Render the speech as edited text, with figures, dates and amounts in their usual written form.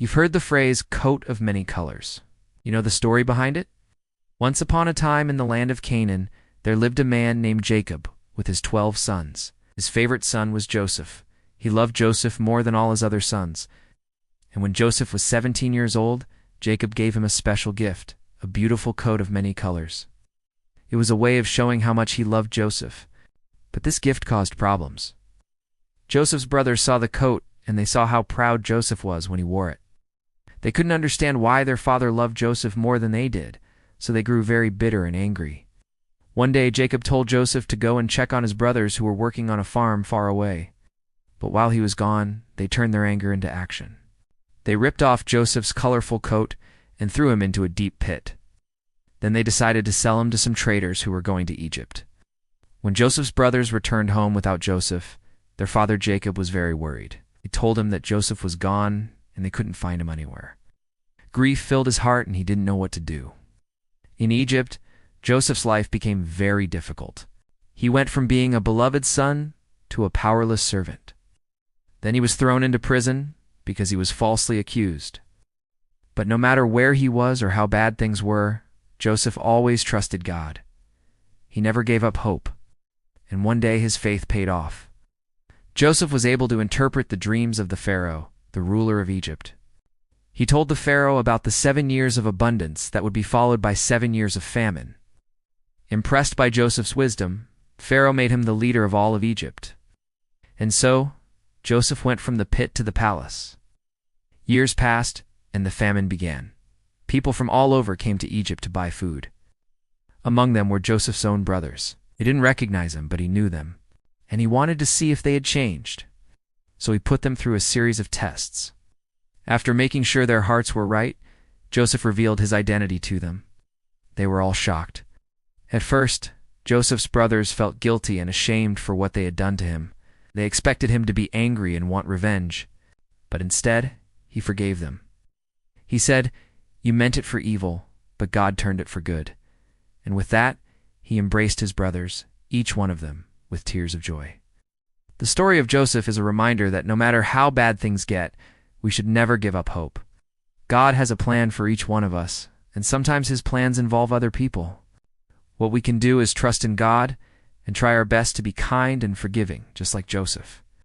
You've heard the phrase coat of many colors. You know the story behind it? Once upon a time in the land of Canaan, there lived a man named Jacob with his 12 sons. His favorite son was Joseph. He loved Joseph more than all his other sons. And when Joseph was 17 years old, Jacob gave him a special gift, a beautiful coat of many colors. It was a way of showing how much he loved Joseph. But this gift caused problems. Joseph's brothers saw the coat, and they saw how proud Joseph was when he wore it. They couldn't understand why their father loved Joseph more than they did, so they grew very bitter and angry. One day Jacob told Joseph to go and check on his brothers who were working on a farm far away. But while he was gone, they turned their anger into action. They ripped off Joseph's colorful coat and threw him into a deep pit. Then they decided to sell him to some traders who were going to Egypt. When Joseph's brothers returned home without Joseph, their father Jacob was very worried. He told him that Joseph was gone and they couldn't find him anywhere. Grief filled his heart and he didn't know what to do. In Egypt, Joseph's life became very difficult. He went from being a beloved son to a powerless servant. Then he was thrown into prison because he was falsely accused. But no matter where he was or how bad things were, Joseph always trusted God. He never gave up hope, and one day his faith paid off. Joseph was able to interpret the dreams of the Pharaoh, the ruler of Egypt. He told the Pharaoh about the 7 years of abundance that would be followed by 7 years of famine. Impressed by Joseph's wisdom, Pharaoh made him the leader of all of Egypt. And so, Joseph went from the pit to the palace. Years passed, and the famine began. People from all over came to Egypt to buy food. Among them were Joseph's own brothers. He didn't recognize them, but he knew them, and he wanted to see if they had changed. So he put them through a series of tests. After making sure their hearts were right, Joseph revealed his identity to them. They were all shocked. At first, Joseph's brothers felt guilty and ashamed for what they had done to him. They expected him to be angry and want revenge, but instead, he forgave them. He said, "You meant it for evil, but God turned it for good." And with that, he embraced his brothers, each one of them, with tears of joy. The story of Joseph is a reminder that no matter how bad things get, we should never give up hope. God has a plan for each one of us, and sometimes his plans involve other people. What we can do is trust in God and try our best to be kind and forgiving, just like Joseph.